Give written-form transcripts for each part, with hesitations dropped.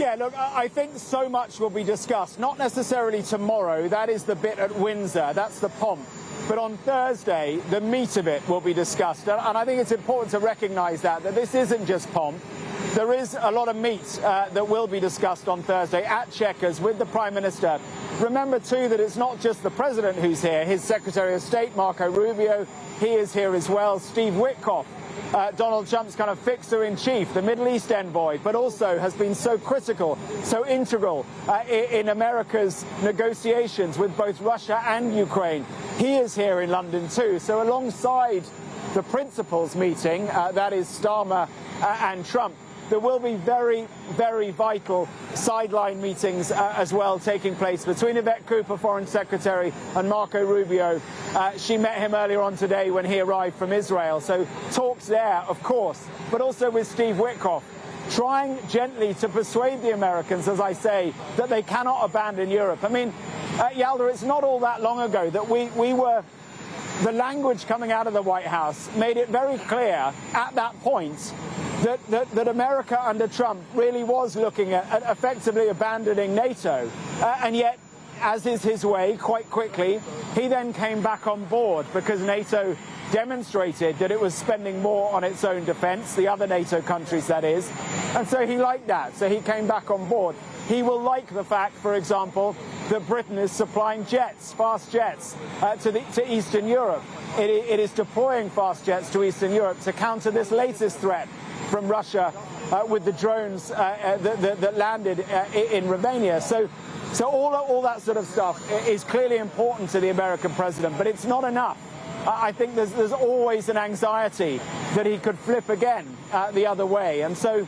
Yeah, look, I think so much will be discussed, not necessarily tomorrow. That is the bit at Windsor. That's the pomp. But on Thursday, the meat of it will be discussed. And I think it's important to recognise that this isn't just pomp. There is a lot of meat that will be discussed on Thursday at Chequers with the Prime Minister. Remember, too, that it's not just the President who's here. His Secretary of State, Marco Rubio, he is here as well. Steve Witkoff, Donald Trump's kind of fixer-in-chief, the Middle East envoy, but also has been so critical, so integral in America's negotiations with both Russia and Ukraine. He is here in London too. So alongside the principals meeting, that is Starmer and Trump, there will be very, very vital sideline meetings as well taking place between Yvette Cooper, Foreign Secretary, and Marco Rubio. She met him earlier on today when he arrived from Israel. So talks there, of course, but also with Steve Witkoff, trying gently to persuade the Americans, as I say, that they cannot abandon Europe. I mean, Yalda, it's not all that long ago that we were... The language coming out of the White House made it very clear at that point that America under Trump really was looking at effectively abandoning NATO. And yet, as is his way, quite quickly, he then came back on board because NATO demonstrated that it was spending more on its own defence, the other NATO countries, that is. And so he liked that, so he came back on board. He will like the fact, for example, that Britain is supplying jets, fast jets, to Eastern Europe. It is deploying fast jets to Eastern Europe to counter this latest threat from Russia with the drones that landed in Romania. So all that sort of stuff is clearly important to the American president, but it's not enough. I think there's always an anxiety that he could flip again the other way. And so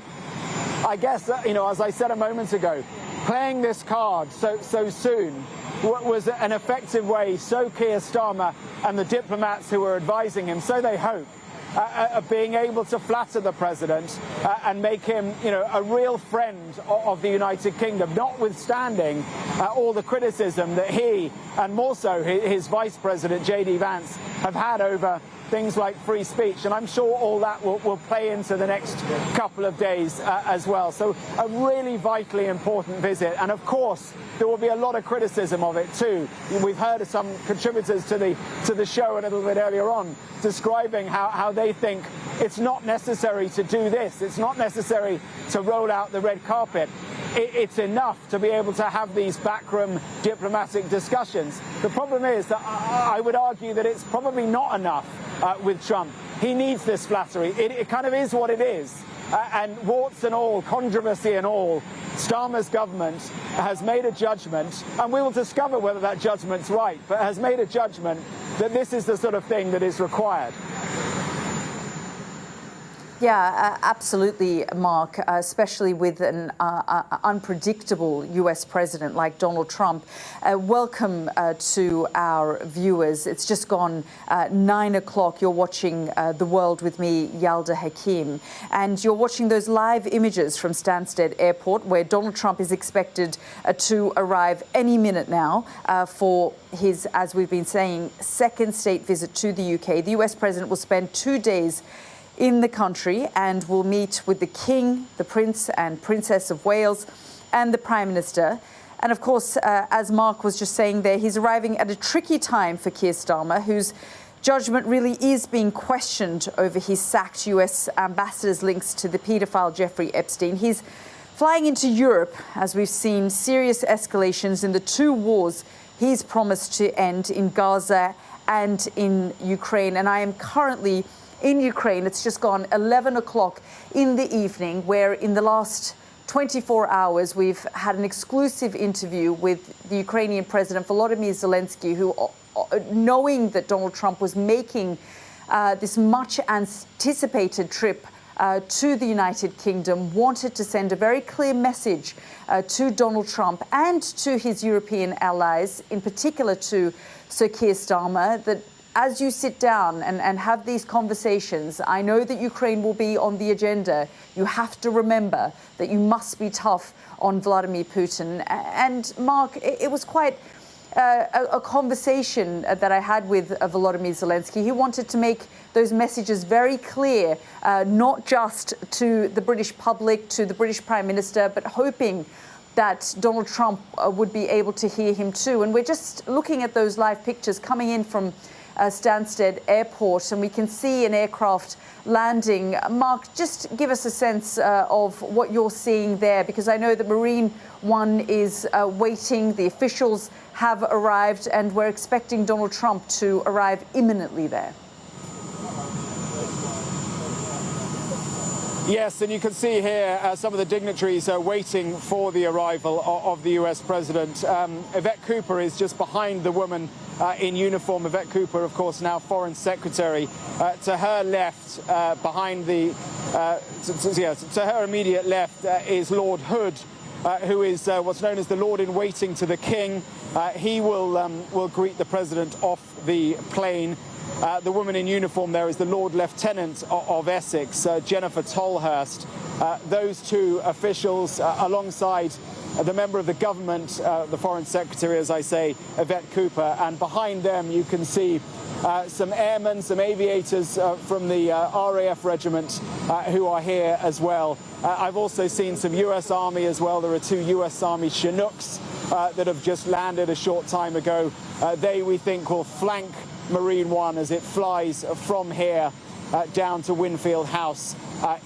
I guess, as I said a moment ago, playing this card so soon was an effective way, so Keir Starmer and the diplomats who were advising him, so they hope, of being able to flatter the president and make him, a real friend of the United Kingdom, notwithstanding all the criticism that he and more so his vice president, J.D. Vance, have had over things like free speech. And I'm sure all that will play into the next couple of days as well. So a really vitally important visit. And of course, there will be a lot of criticism of it too. We've heard of some contributors to the show a little bit earlier on describing how they think it's not necessary to do this. It's not necessary to roll out the red carpet. It's enough to be able to have these backroom diplomatic discussions. The problem is that I would argue that it's probably not enough with Trump. He needs this flattery. It kind of is what it is. And warts and all, controversy and all, Starmer's government has made a judgment, and we will discover whether that judgment's right, but has made a judgment that this is the sort of thing that is required. Yeah, absolutely, Mark, especially with an unpredictable US president like Donald Trump. Welcome to our viewers. It's just gone 9 o'clock. You're watching The World with me, Yalda Hakim. And you're watching those live images from Stansted Airport, where Donald Trump is expected to arrive any minute now for his, as we've been saying, second state visit to the UK. The US president will spend 2 days in the country and will meet with the King, the Prince and Princess of Wales and the Prime Minister. And of course, as Mark was just saying there, he's arriving at a tricky time for Keir Starmer, whose judgment really is being questioned over his sacked US ambassador's links to the paedophile Jeffrey Epstein. He's flying into Europe as we've seen serious escalations in the two wars he's promised to end in Gaza and in Ukraine. And I am currently in Ukraine. It's just gone 11 o'clock in the evening, where in the last 24 hours we've had an exclusive interview with the Ukrainian President Volodymyr Zelensky, who, knowing that Donald Trump was making this much anticipated trip to the United Kingdom, wanted to send a very clear message to Donald Trump and to his European allies, in particular to Sir Keir Starmer, that as you sit down and have these conversations, I know that Ukraine will be on the agenda. You have to remember that you must be tough on Vladimir Putin. And Mark, it was quite a conversation that I had with Volodymyr Zelensky. He wanted to make those messages very clear, not just to the British public, to the British Prime Minister, but hoping that Donald Trump would be able to hear him too. And we're just looking at those live pictures coming in from Stansted Airport, and we can see an aircraft landing. Mark, just give us a sense of what you're seeing there, because I know the Marine One is waiting. The officials have arrived, and we're expecting Donald Trump to arrive imminently there. Yes, and you can see here some of the dignitaries are waiting for the arrival of the US president. Yvette Cooper is just behind the woman in uniform. Yvette Cooper, of course, now Foreign Secretary. To her left, behind the, to her immediate left is Lord Hood, who is what's known as the Lord-in-Waiting to the King. He will greet the president off the plane. The woman in uniform there is the Lord Lieutenant of Essex, Jennifer Tolhurst. Those two officials, alongside the member of the government, the Foreign Secretary, as I say, Yvette Cooper, and behind them you can see some airmen, some aviators from the RAF regiment who are here as well. I've also seen some US Army as well. There are two US Army Chinooks that have just landed a short time ago. They, we think, will flank Marine One as it flies from here down to Winfield House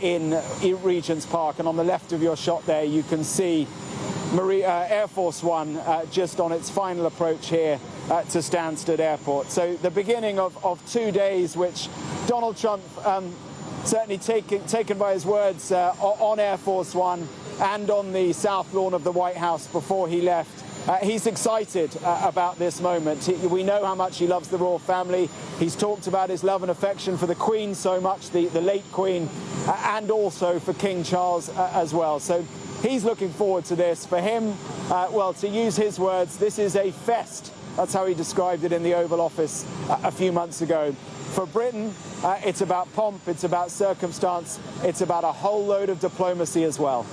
in Regent's Park. And on the left of your shot there, you can see Air Force One just on its final approach here to Stansted Airport. So the beginning of 2 days, which Donald Trump certainly taken by his words on Air Force One and on the South Lawn of the White House before he left. He's excited about this moment. We know how much he loves the royal family. He's talked about his love and affection for the Queen so much, the late Queen, and also for King Charles as well. So he's looking forward to this. For him, well, to use his words, this is a fest. That's how he described it in the Oval Office a few months ago. For Britain, it's about pomp, it's about circumstance, it's about a whole load of diplomacy as well.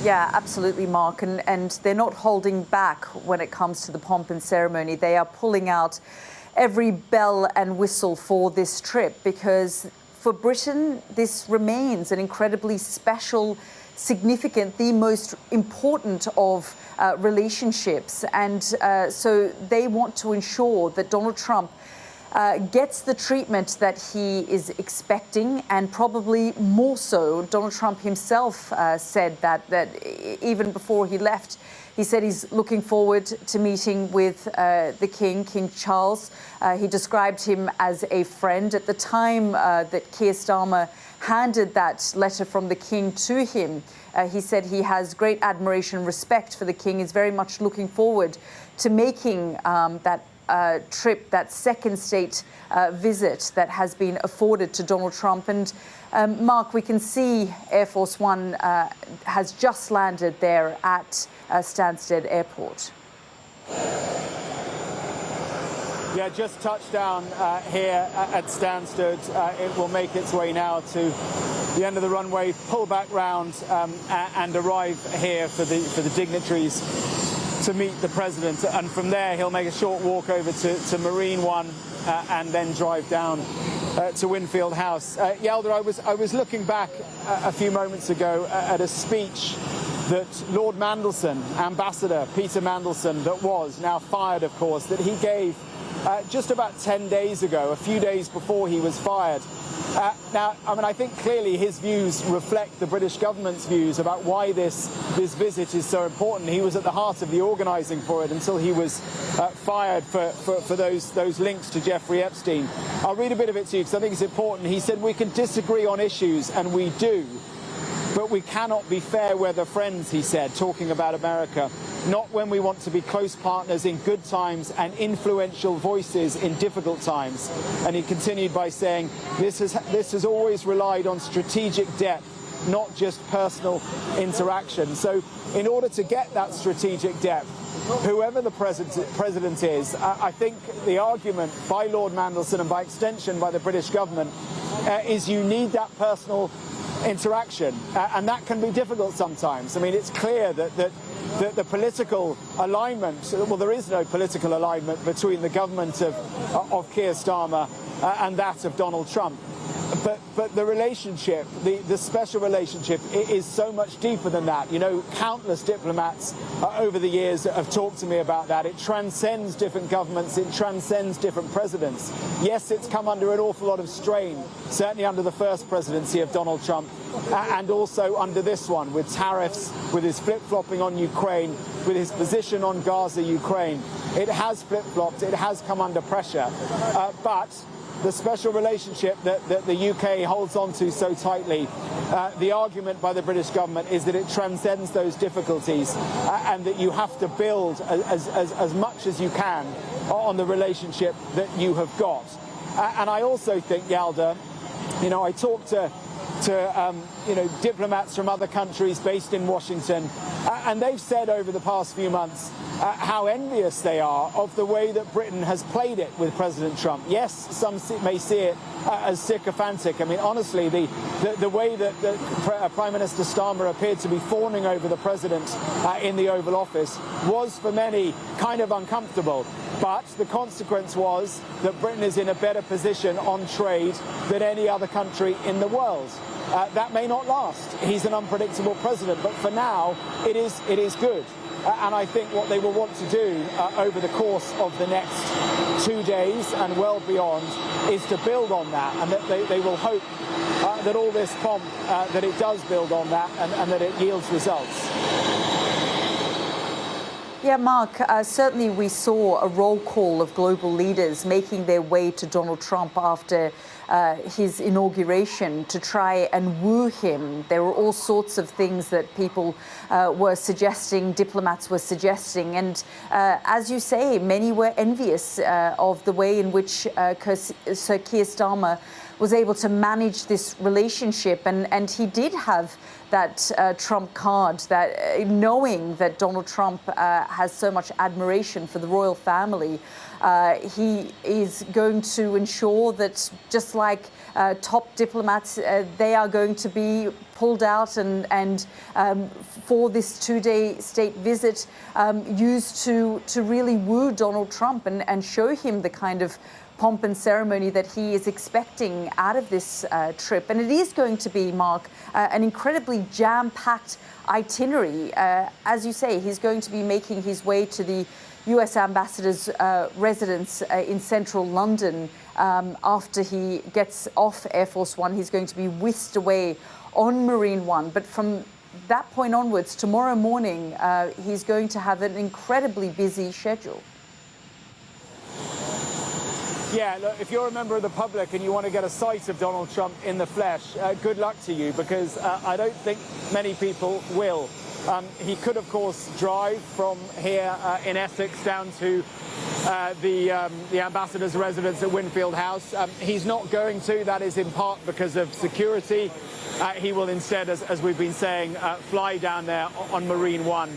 Yeah, absolutely, Mark. And they're not holding back when it comes to the pomp and ceremony. They are pulling out every bell and whistle for this trip, because for Britain, this remains an incredibly special, significant, the most important of relationships. And so they want to ensure that Donald Trump gets the treatment that he is expecting, and probably more so. Donald Trump himself said that even before he left, he said he's looking forward to meeting with the King Charles. He described him as a friend. At the time that Keir Starmer handed that letter from the King to him, he said he has great admiration and respect for the King. He's very much looking forward to making that trip, that second state visit that has been afforded to Donald Trump. And Mark, we can see Air Force One has just landed there at Stansted Airport. Yeah, just touched down here at Stansted. It will make its way now to the end of the runway, pull back round and arrive here for the dignitaries to meet the president, and from there he'll make a short walk over to Marine One and then drive down to Winfield House. Yelda, I was looking back a few moments ago at a speech that Lord Mandelson, Ambassador Peter Mandelson, that was now fired, of course, that he gave just about 10 days ago, a few days before he was fired. Now, I mean, I think clearly his views reflect the British government's views about why this visit is so important. He was at the heart of the organising for it until he was fired for those links to Jeffrey Epstein. I'll read a bit of it to you because I think it's important. He said, "We can disagree on issues, and we do, but we cannot be fair weather friends," he said, talking about America. "Not when we want to be close partners in good times and influential voices in difficult times." And he continued by saying, this has always relied on strategic depth, not just personal interaction. So in order to get that strategic depth, whoever the president is, I think the argument by Lord Mandelson and by extension by the British government is you need that personal interaction, and that can be difficult sometimes. I mean, it's clear that the political alignment, well, there is no political alignment between the government of Keir Starmer and that of Donald Trump. But the relationship, the special relationship, is so much deeper than that. You know, countless diplomats over the years have talked to me about that. It transcends different governments. It transcends different presidents. Yes, it's come under an awful lot of strain, certainly under the first presidency of Donald Trump, and also under this one, with tariffs, with his flip-flopping on Ukraine, with his position on Gaza, Ukraine. It has flip-flopped. It has come under pressure. But the special relationship that the UK holds on to so tightly, the argument by the British government is that it transcends those difficulties and that you have to build as much as you can on the relationship that you have got. And I also think, Yalda, you know, I talked to diplomats from other countries based in Washington, and they've said over the past few months how envious they are of the way that Britain has played it with President Trump. Yes, some may see it as sycophantic. I mean, honestly, the way that Prime Minister Starmer appeared to be fawning over the president in the Oval Office was for many kind of uncomfortable. But the consequence was that Britain is in a better position on trade than any other country in the world. That may not last. He's an unpredictable president, but for now, it is good. And I think what they will want to do over the course of the next 2 days and well beyond is to build on that, and that they will hope that all this pomp, that it does build on that and that it yields results. Yeah, Mark, certainly we saw a roll call of global leaders making their way to Donald Trump after his inauguration to try and woo him. There were all sorts of things that people were suggesting, diplomats were suggesting. And as you say, many were envious of the way in which Sir Keir Starmer was able to manage this relationship. And he did have that Trump card, that knowing that Donald Trump has so much admiration for the royal family, he is going to ensure that, just like top diplomats, they are going to be pulled out and for this 2-day state visit used to really woo Donald Trump and show him the kind of pomp and ceremony that he is expecting out of this trip. And it is going to be, Mark, an incredibly jam-packed itinerary. As you say, he's going to be making his way to the US ambassador's residence in central London. After he gets off Air Force One, he's going to be whisked away on Marine One. But from that point onwards, tomorrow morning, he's going to have an incredibly busy schedule. Yeah, look, if you're a member of the public and you want to get a sight of Donald Trump in the flesh, good luck to you, because I don't think many people will. He could, of course, drive from here in Essex down to the ambassador's residence at Winfield House. He's not going to. That is in part because of security. He will instead, as we've been saying, fly down there on Marine One.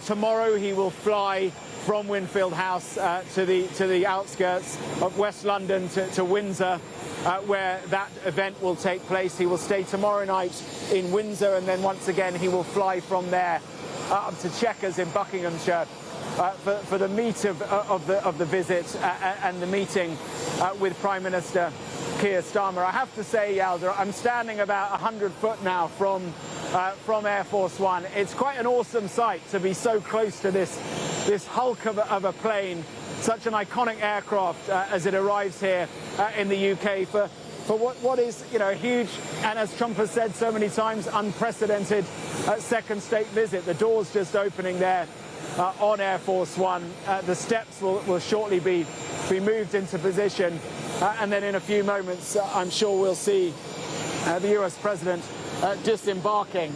Tomorrow he will fly from Winfield House to the outskirts of West London to Windsor, where that event will take place. He will stay tomorrow night in Windsor, and then once again he will fly from there up to Chequers in Buckinghamshire for the meat of the visit and the meeting with Prime Minister Keir Starmer. I have to say, Yalda, I'm standing about 100 foot now from Air Force One. It's quite an awesome sight to be so close to this hulk of a plane, such an iconic aircraft as it arrives here in the UK for what is, you know, a huge, and as Trump has said so many times, unprecedented second state visit. The door's just opening there on Air Force One. The steps will shortly be moved into position, and then in a few moments I'm sure we'll see the US President disembarking,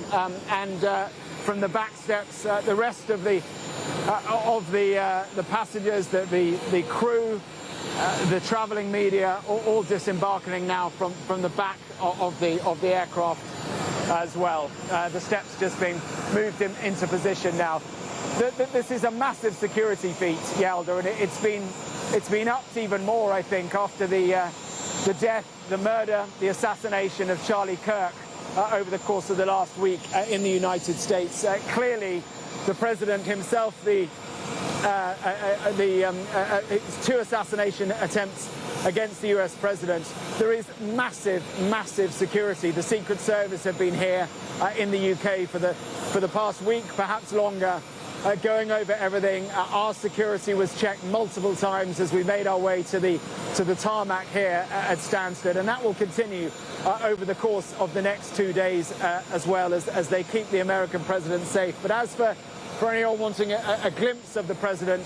and from the back steps the rest of the passengers, the crew, the travelling media, all disembarking now from the back of the aircraft as well. The steps just being moved into position now. This is a massive security feat, Yalda, and it's been upped even more, I think, after the death, the murder, the assassination of Charlie Kirk over the course of the last week in the United States. Clearly, the president himself, the two assassination attempts against the US president. There is massive security. The Secret Service have been here in the UK for the past week, perhaps longer, going over everything. Our security was checked multiple times as we made our way to the tarmac here at Stansted, and that will continue over the course of the next 2 days as well as they keep the American president safe. But as for anyone wanting a glimpse of the president,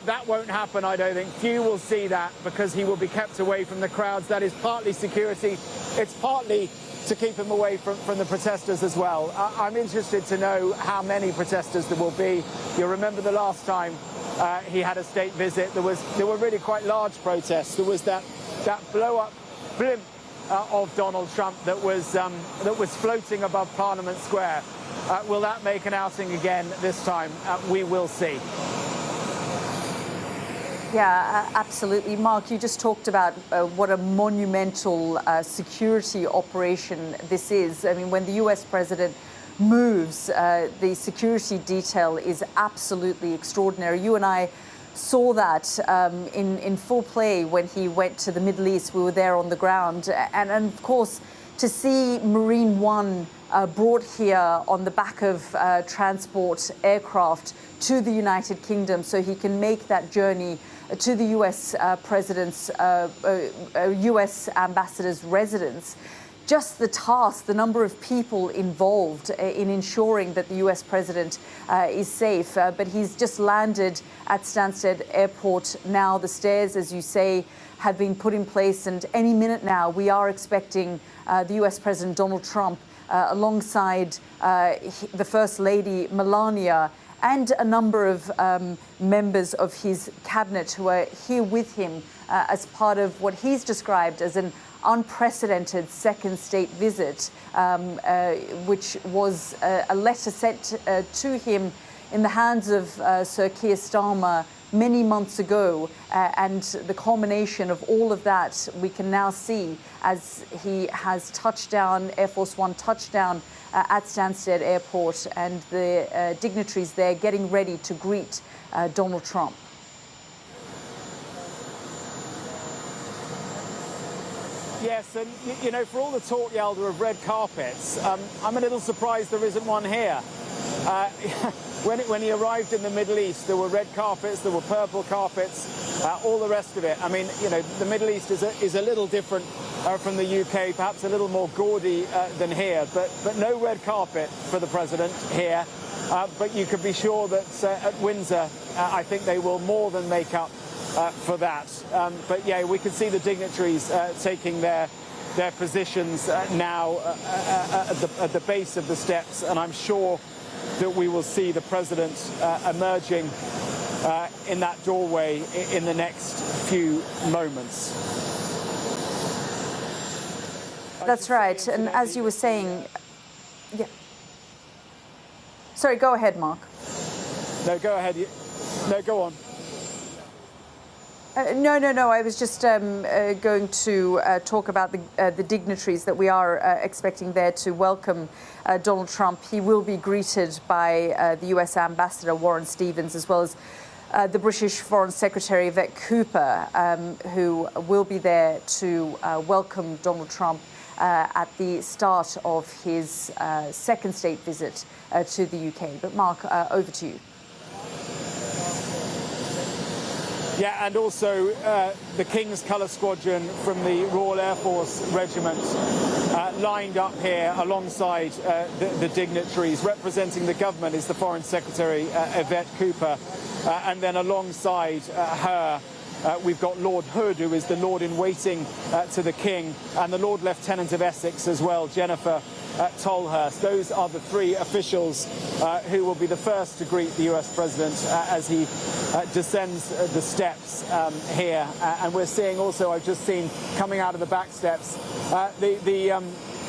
that won't happen, I don't think. Few will see that because he will be kept away from the crowds. That is partly security. It's partly to keep him away from the protesters as well. I'm interested to know how many protesters there will be. You'll remember the last time he had a state visit, there were really quite large protests. There was that blow-up blimp of Donald Trump that was floating above Parliament Square. Will that make an outing again this time? We will see. Yeah, absolutely. Mark, you just talked about what a monumental security operation this is. I mean, when the US president moves, the security detail is absolutely extraordinary. You and I saw that in full play when he went to the Middle East. We were there on the ground. And of course, to see Marine One brought here on the back of transport aircraft to the United Kingdom so he can make that journey to the US president's, US ambassador's residence. Just the task, the number of people involved in ensuring that the US president is safe. But he's just landed at Stansted Airport now. The stairs, as you say, have been put in place, and any minute now we are expecting the US President Donald Trump alongside the First Lady Melania and a number of members of his cabinet who are here with him as part of what he's described as an unprecedented second state visit, which was a letter sent to him in the hands of Sir Keir Starmer many months ago, and the culmination of all of that we can now see as he has touched down, Air Force One touchdown at Stansted Airport, and the dignitaries there getting ready to greet Donald Trump. Yes, and you know, for all the talk, Yelda, of red carpets, I'm a little surprised there isn't one here. When he arrived in the Middle East, there were red carpets, there were purple carpets, all the rest of it. I mean, you know, the Middle East is a little different from the UK, perhaps a little more gaudy than here, but no red carpet for the president here. But you can be sure that at Windsor, I think they will more than make up for that. But yeah, we can see the dignitaries taking their positions now at the base of the steps, and I'm sure that we will see the president emerging in that doorway in the next few moments. That's right. And as you were saying, yeah. Sorry, go ahead, Mark. No, go ahead. No, go on. No. I was just going to talk about the dignitaries that we are expecting there to welcome Donald Trump. He will be greeted by the US Ambassador Warren Stevens, as well as the British Foreign Secretary Yvette Cooper, who will be there to welcome Donald Trump at the start of his second state visit to the UK. But Mark, over to you. Yeah, and also the King's Colour Squadron from the Royal Air Force Regiment lined up here alongside the dignitaries. Representing the government is the Foreign Secretary, Yvette Cooper, and then alongside her we've got Lord Hood, who is the Lord-in-Waiting to the King, and the Lord Lieutenant of Essex as well, Jennifer Tolhurst. Those are the three officials who will be the first to greet the US President as he descends the steps here. And we're seeing also, I've just seen coming out of the back steps,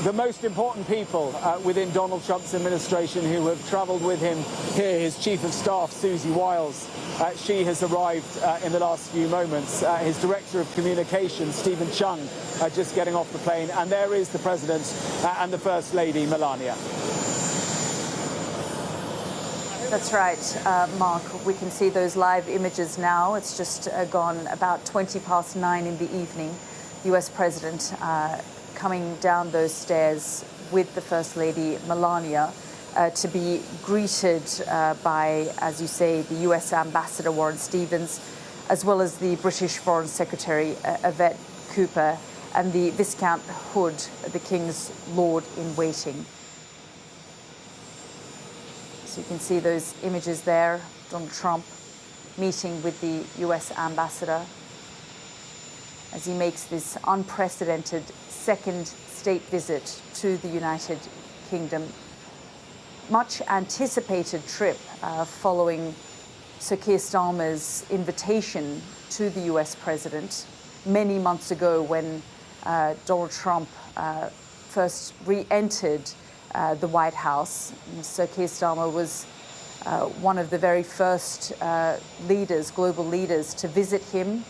the most important people within Donald Trump's administration who have travelled with him here. His Chief of Staff, Susie Wiles, she has arrived in the last few moments. His Director of Communications, Stephen Chung, just getting off the plane. And there is the President and the First Lady, Melania. That's right, Mark. We can see those live images now. It's just gone about 9:20 in the evening. US President coming down those stairs with the First Lady Melania to be greeted by, as you say, the US Ambassador Warren Stevens, as well as the British Foreign Secretary Yvette Cooper and the Viscount Hood, the King's Lord in Waiting. So you can see those images there, Donald Trump meeting with the US Ambassador as he makes this unprecedented second state visit to the United Kingdom. Much anticipated trip following Sir Keir Starmer's invitation to the US President many months ago when Donald Trump first re-entered the White House. Sir Keir Starmer was one of the very first global leaders to visit him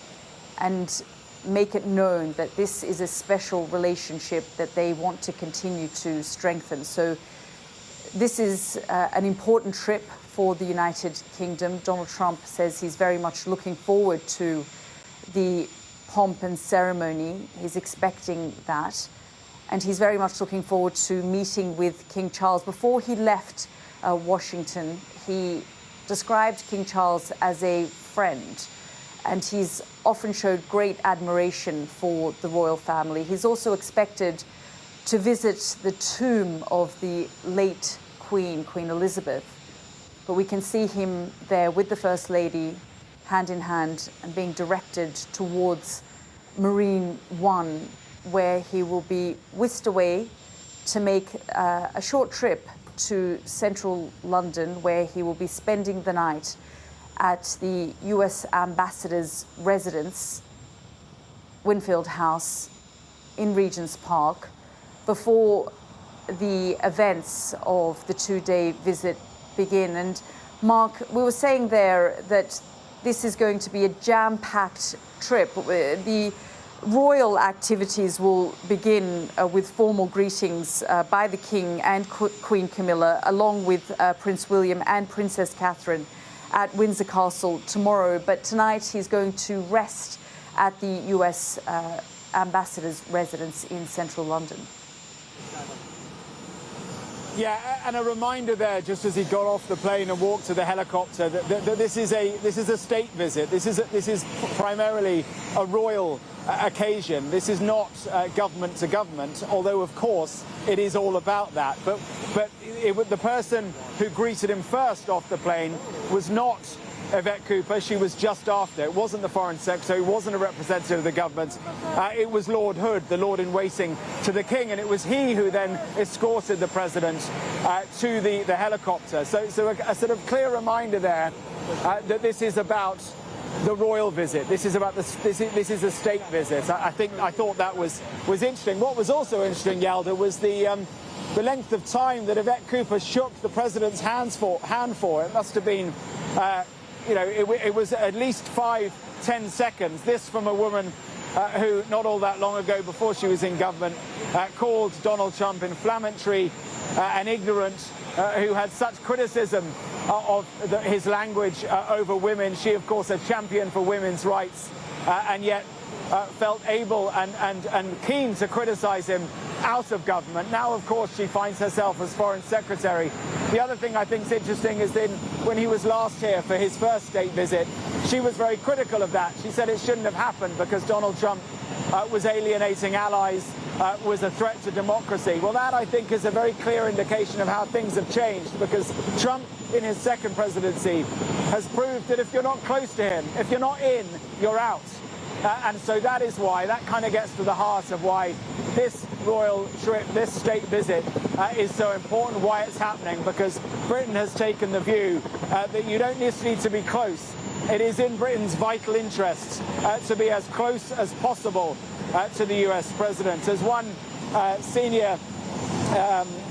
and make it known that this is a special relationship that they want to continue to strengthen. So this is an important trip for the United Kingdom. Donald Trump says he's very much looking forward to the pomp and ceremony. He's expecting that. And he's very much looking forward to meeting with King Charles. Before he left Washington, he described King Charles as a friend. And he's often showed great admiration for the royal family. He's also expected to visit the tomb of the late Queen Elizabeth. But we can see him there with the First Lady, hand in hand, and being directed towards Marine One, where he will be whisked away to make a short trip to central London, where he will be spending the night at the US Ambassador's residence, Winfield House in Regent's Park, before the events of the two-day visit begin. And Mark, we were saying there that this is going to be a jam-packed trip. The royal activities will begin with formal greetings by the King and Queen Camilla, along with Prince William and Princess Catherine at Windsor Castle tomorrow. But tonight he's going to rest at the US Ambassador's residence in central London. Yeah, and a reminder there, just as he got off the plane and walked to the helicopter, that this is a state visit. This is primarily a royal occasion. This is not government to government, although of course it is all about that. But the person who greeted him first off the plane was not Yvette Cooper. She was just after. It wasn't the Foreign Secretary, it wasn't a representative of the government. It was Lord Hood, the Lord in Waiting to the King, and it was he who then escorted the President to the helicopter. So a sort of clear reminder there that this is about the royal visit. This is about this is a state visit. I thought that was interesting. What was also interesting, Yalda, was the length of time that Yvette Cooper shook the President's hand for. It must have been, it was at least 5-10 seconds. This from a woman who, not all that long ago, before she was in government, called Donald Trump inflammatory and ignorant, who had such criticism of his language over women. She, of course, a champion for women's rights, and yet felt able and keen to criticize him out of government. Now, of course, she finds herself as Foreign Secretary. The other thing I think is interesting is then when he was last here for his first state visit, she was very critical of that. She said it shouldn't have happened because Donald Trump was alienating allies, was a threat to democracy. Well, that, I think, is a very clear indication of how things have changed, because Trump, in his second presidency, has proved that if you're not close to him, if you're not in, you're out. And so that is why, that kind of gets to the heart of why this royal trip, this state visit is so important, why it's happening, because Britain has taken the view that you don't just need to be close. It is in Britain's vital interest to be as close as possible to the US president. As one senior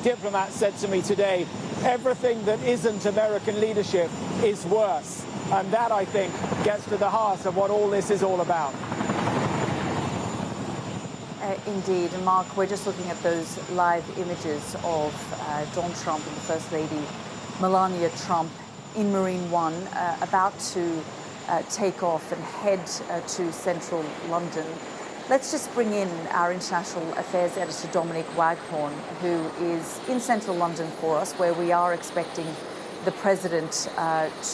diplomat said to me today, everything that isn't American leadership is worse. And that, I think, gets to the heart of what all this is all about. Indeed. And Mark, we're just looking at those live images of Donald Trump and the First Lady Melania Trump in Marine One, about to take off and head to central London. Let's just bring in our international affairs editor, Dominic Waghorn, who is in central London for us, where we are expecting the president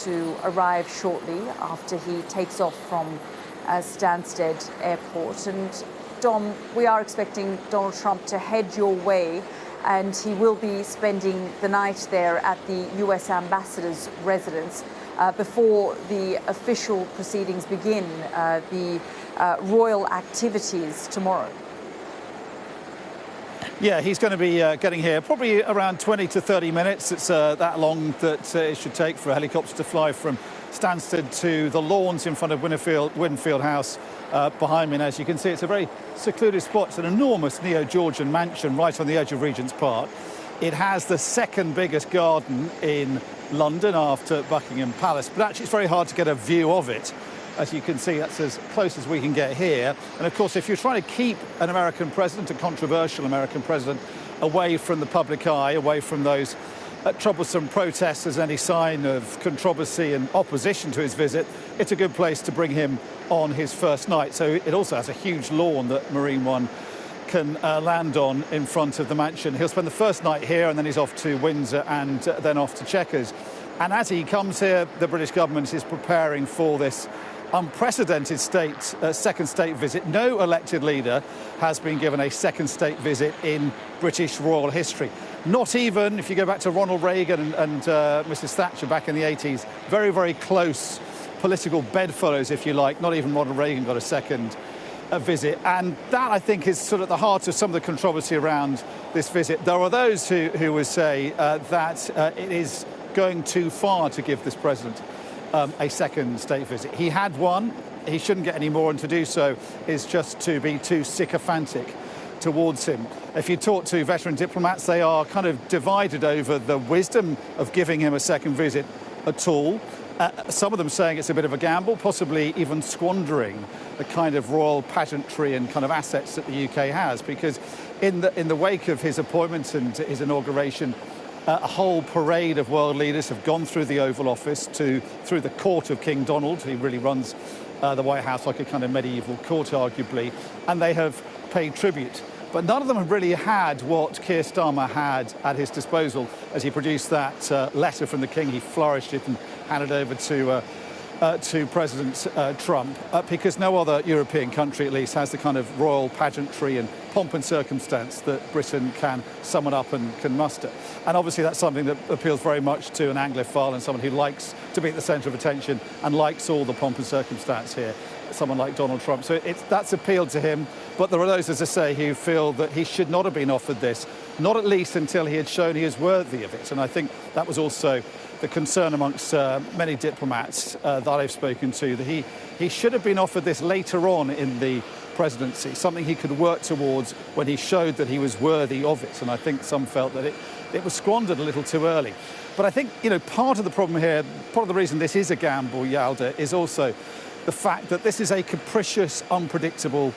to arrive shortly after he takes off from Stansted Airport. And Dom, we are expecting Donald Trump to head your way, and he will be spending the night there at the US ambassador's residence before the official proceedings begin, the royal activities tomorrow. Yeah, he's going to be getting here probably around 20 to 30 minutes. It's that long that it should take for a helicopter to fly from Stansted to the lawns in front of Winfield House behind me. And as you can see, it's a very secluded spot. It's an enormous neo-Georgian mansion right on the edge of Regent's Park. It has the second biggest garden in London after Buckingham Palace, but actually it's very hard to get a view of it. As you can see, that's as close as we can get here. And of course, if you're trying to keep an American president, a controversial American president, away from the public eye, away from those troublesome protesters, any sign of controversy and opposition to his visit, it's a good place to bring him on his first night. So it also has a huge lawn that Marine One can land on in front of the mansion. He'll spend the first night here, and then he's off to Windsor and then off to Chequers. And as he comes here, the British government is preparing for this unprecedented second state visit. No elected leader has been given a second state visit in British royal history. Not even, if you go back to Ronald Reagan and Mrs. Thatcher back in the 80s, very, very close political bedfellows, if you like. Not even Ronald Reagan got a second visit. And that, I think, is sort of at the heart of some of the controversy around this visit. There are those who would say that it is going too far to give this president a second state visit. He had one, he shouldn't get any more, and to do so is just to be too sycophantic towards him. If you talk to veteran diplomats, they are kind of divided over the wisdom of giving him a second visit at all. Some of them saying it's a bit of a gamble, possibly even squandering the kind of royal pageantry and kind of assets that the UK has, because in the wake of his appointment and his inauguration, a whole parade of world leaders have gone through the Oval Office through the court of King Donald. He really runs the White House like a kind of medieval court, arguably, and they have paid tribute. But none of them have really had what Keir Starmer had at his disposal as he produced that letter from the King. He flourished it and handed it over to President Trump, because no other European country, at least, has the kind of royal pageantry and pomp and circumstance that Britain can summon up and can muster. And obviously that's something that appeals very much to an Anglophile and someone who likes to be at the centre of attention and likes all the pomp and circumstance here, someone like Donald Trump. So that's appealed to him. But there are those, as I say, who feel that he should not have been offered this, not at least until he had shown he is worthy of it. And I think that was also the concern amongst many diplomats that I've spoken to, that he should have been offered this later on in the presidency, something he could work towards when he showed that he was worthy of it. And I think some felt that it was squandered a little too early. But I think, part of the problem here, part of the reason this is a gamble, Yalda, is also the fact that this is a capricious, unpredictable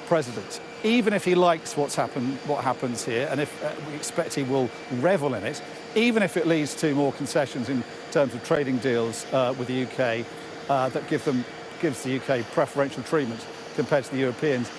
president. Even if he likes what happens here, and if we expect he will revel in it, even if it leads to more concessions in terms of trading deals with the UK that gives the UK preferential treatment compared to the Europeans,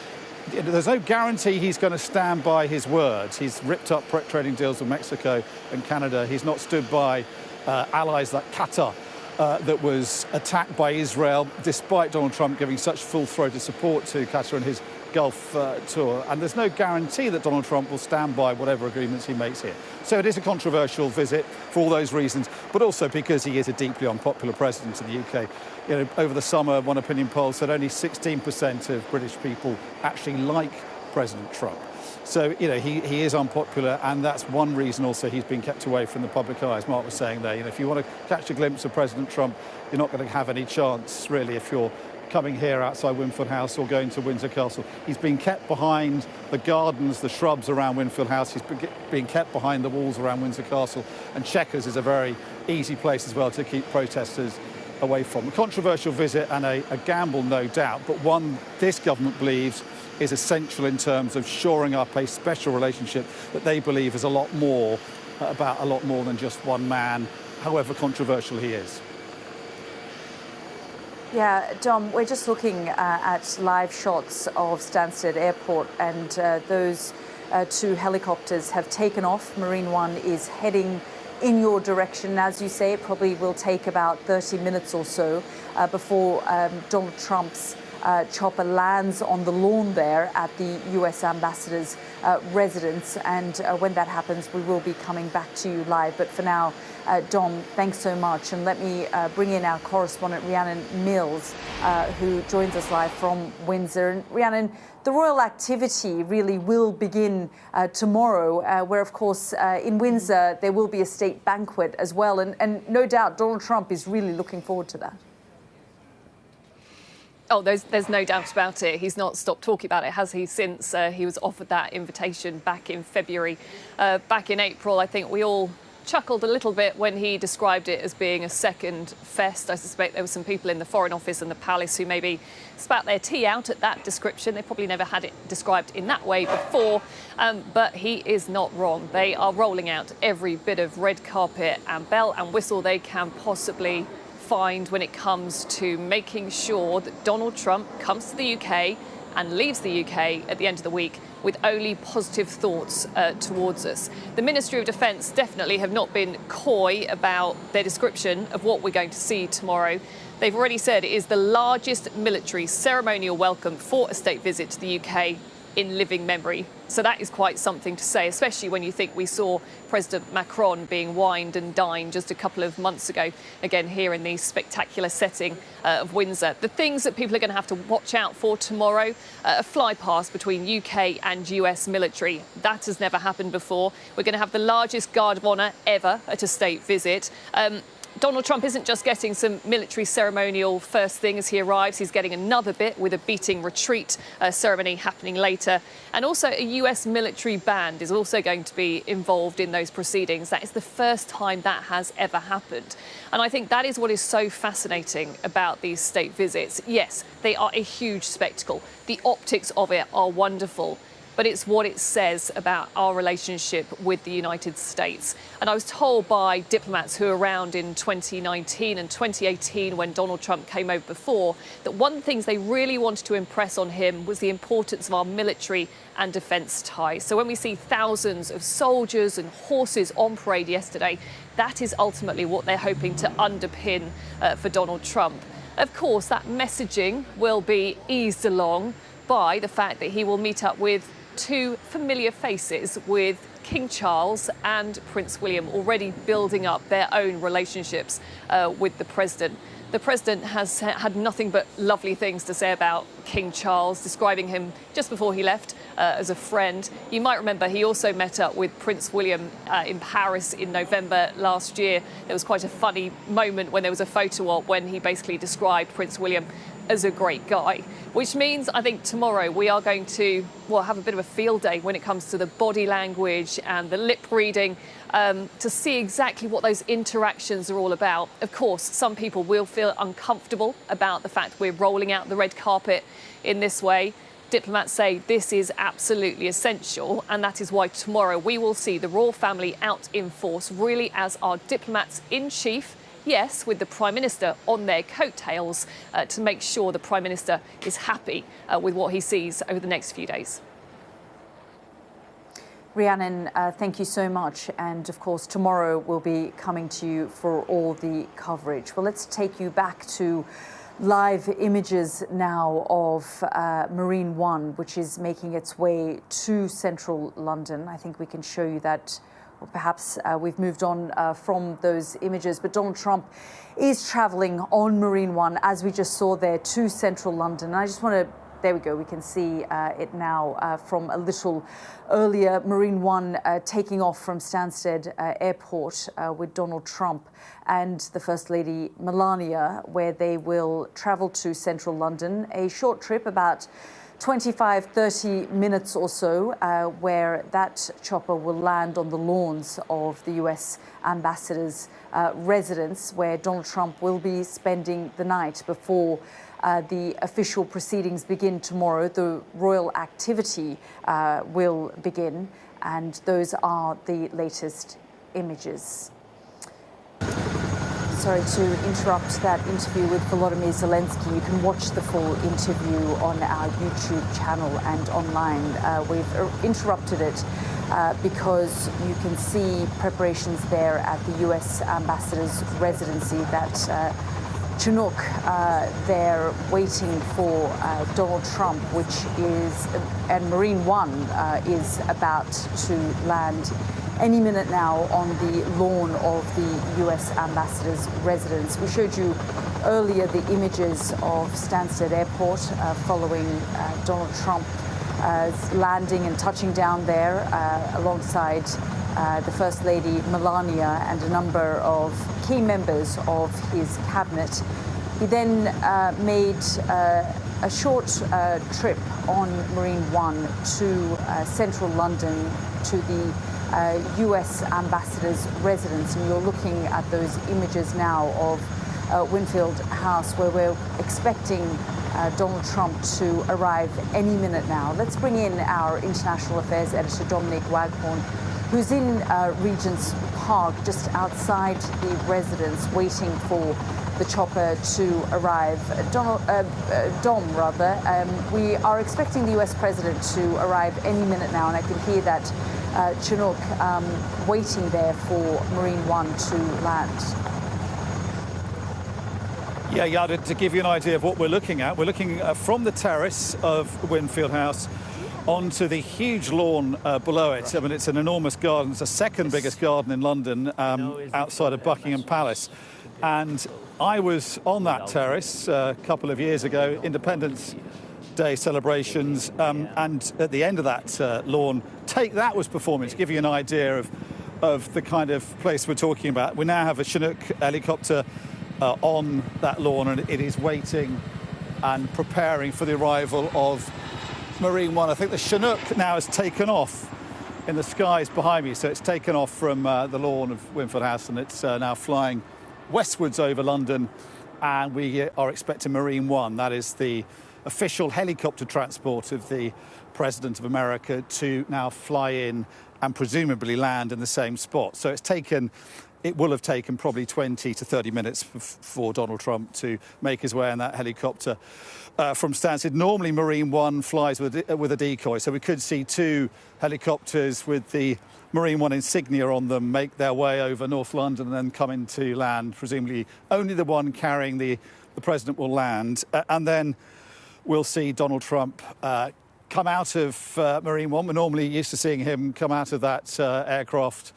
there's no guarantee he's going to stand by his words. He's ripped up trading deals with Mexico and Canada. He's not stood by allies like Qatar, that was attacked by Israel, despite Donald Trump giving such full-throated support to Qatar and his Gulf tour. And there's no guarantee that Donald Trump will stand by whatever agreements he makes here. So it is a controversial visit for all those reasons, but also because he is a deeply unpopular president in the UK. Over the summer, one opinion poll said only 16% of British people actually like President Trump. So, he is unpopular, and that's one reason also he's been kept away from the public eye, as Mark was saying there. If you want to catch a glimpse of President Trump, you're not going to have any chance, really, if you're coming here outside Winfield House or going to Windsor Castle. He's been kept behind the gardens, the shrubs around Winfield House. He's been kept behind the walls around Windsor Castle. And Chequers is a very easy place as well to keep protesters away from. A controversial visit and a gamble, no doubt, but one this government believes is essential in terms of shoring up a special relationship that they believe is about a lot more than just one man however controversial he is. Yeah, Dom, we're just looking at live shots of Stansted Airport, and those two helicopters have taken off. Marine One is heading in your direction. As you say, it probably will take about 30 minutes or so before Donald Trump's chopper lands on the lawn there at the US ambassador's residence. And when that happens, we will be coming back to you live. But for now, Dom, thanks so much. And let me bring in our correspondent, Rhiannon Mills, who joins us live from Windsor. And Rhiannon, the royal activity really will begin tomorrow, where, of course, in Windsor, there will be a state banquet as well. And no doubt Donald Trump is really looking forward to that. Oh, there's no doubt about it. He's not stopped talking about it, has he, since he was offered that invitation back in February. Back in April, I think we all chuckled a little bit when he described it as being a second fest. I suspect there were some people in the Foreign Office and the Palace who maybe spat their tea out at that description. They probably never had it described in that way before, but he is not wrong. They are rolling out every bit of red carpet and bell and whistle they can possibly find when it comes to making sure that Donald Trump comes to the UK and leaves the UK at the end of the week with only positive thoughts towards us. The Ministry of Defence definitely have not been coy about their description of what we're going to see tomorrow. They've already said it is the largest military ceremonial welcome for a state visit to the UK in living memory. So that is quite something to say, especially when you think we saw President Macron being wined and dined just a couple of months ago, again here in the spectacular setting of Windsor. The things that people are going to have to watch out for tomorrow, a fly past between UK and US military. That has never happened before. We're going to have the largest guard of honour ever at a state visit. Donald Trump isn't just getting some military ceremonial first thing as he arrives, he's getting another bit with a beating retreat ceremony happening later. And also a US military band is also going to be involved in those proceedings. That is the first time that has ever happened. And I think that is what is so fascinating about these state visits. Yes, they are a huge spectacle. The optics of it are wonderful. But it's what it says about our relationship with the United States. And I was told by diplomats who were around in 2019 and 2018 when Donald Trump came over before, that one of the things they really wanted to impress on him was the importance of our military and defence ties. So when we see thousands of soldiers and horses on parade yesterday, that is ultimately what they're hoping to underpin for Donald Trump. Of course, that messaging will be eased along by the fact that he will meet up with two familiar faces, with King Charles and Prince William, already building up their own relationships with the president. The president has had nothing but lovely things to say about King Charles, describing him just before he left as a friend. You might remember he also met up with Prince William in Paris in November last year. There was quite a funny moment when there was a photo op when he basically described Prince William as a great guy, which means I think tomorrow we are going to, well, have a bit of a field day when it comes to the body language and the lip reading to see exactly what those interactions are all about. Of course, some people will feel uncomfortable about the fact we're rolling out the red carpet in this way. Diplomats say this is absolutely essential, and that is why tomorrow we will see the royal family out in force, really as our diplomats in chief. Yes, with the Prime Minister on their coattails to make sure the Prime Minister is happy with what he sees over the next few days. Rhiannon, thank you so much. And of course, tomorrow we'll be coming to you for all the coverage. Well, let's take you back to live images now of Marine One, which is making its way to central London. I think we can show you that. Or perhaps we've moved on from those images, but Donald Trump is travelling on Marine One, as we just saw there, to central London. And I just want to, there we go, we can see it now from a little earlier. Marine One taking off from Stansted Airport with Donald Trump and the First Lady Melania, where they will travel to central London. A short trip, about 25-30 minutes or so, where that chopper will land on the lawns of the US ambassador's residence, where Donald Trump will be spending the night before the official proceedings begin tomorrow. The royal activity will begin, and those are the latest images. sorry to interrupt that interview with Volodymyr Zelensky. You can watch the full interview on our YouTube channel and online. We've interrupted it because you can see preparations there at the US ambassador's residency that Chinook there waiting for Donald Trump, and Marine One is about to land any minute now on the lawn of the US ambassador's residence. We showed you earlier the images of Stansted Airport following Donald Trump landing and touching down there alongside the First Lady Melania and a number of key members of his cabinet. He then made a short trip on Marine One to central London to the US ambassador's residence, and you're looking at those images now of Winfield House, where we're expecting Donald Trump to arrive any minute now. Let's bring in our international affairs editor, Dominic Waghorn, who's in Regent's Park, just outside the residence, waiting for the chopper to arrive. Dom, we are expecting the US president to arrive any minute now, and I can hear that Chinook waiting there for Marine One to land. Yeah, to give you an idea of what we're looking at, we're looking from the terrace of Winfield House onto the huge lawn below it. I mean, it's an enormous garden. It's the second biggest garden in London, outside of Buckingham Palace. And I was on that terrace a couple of years ago, Independence Day celebrations, and at the end of that lawn, Take That was performing, to give you an idea of the kind of place we're talking about. We now have a Chinook helicopter on that lawn, and it is waiting and preparing for the arrival of Marine One. I think the Chinook now has taken off in the skies behind me, so it's taken off from the lawn of Winfield House, and it's now flying westwards over London, and we are expecting Marine One. That is the official helicopter transport of the President of America to now fly in and presumably land in the same spot. So it will have taken probably 20 to 30 minutes for Donald Trump to make his way in that helicopter from Stansted. Normally Marine One flies with a decoy, so we could see two helicopters with the Marine One insignia on them make their way over North London and then come into land. Presumably only the one carrying the President will land, and then we'll see Donald Trump come out of Marine One. We're normally used to seeing him come out of that aircraft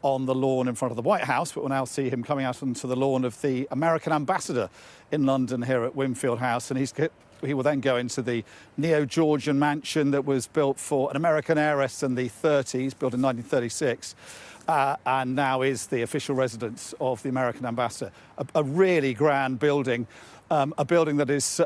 on the lawn in front of the White House, but we'll now see him coming out onto the lawn of the American ambassador in London here at Winfield House, and he will then go into the neo-Georgian mansion that was built for an American heiress in the 30s, built in 1936, and now is the official residence of the American ambassador. A really grand building, a building that is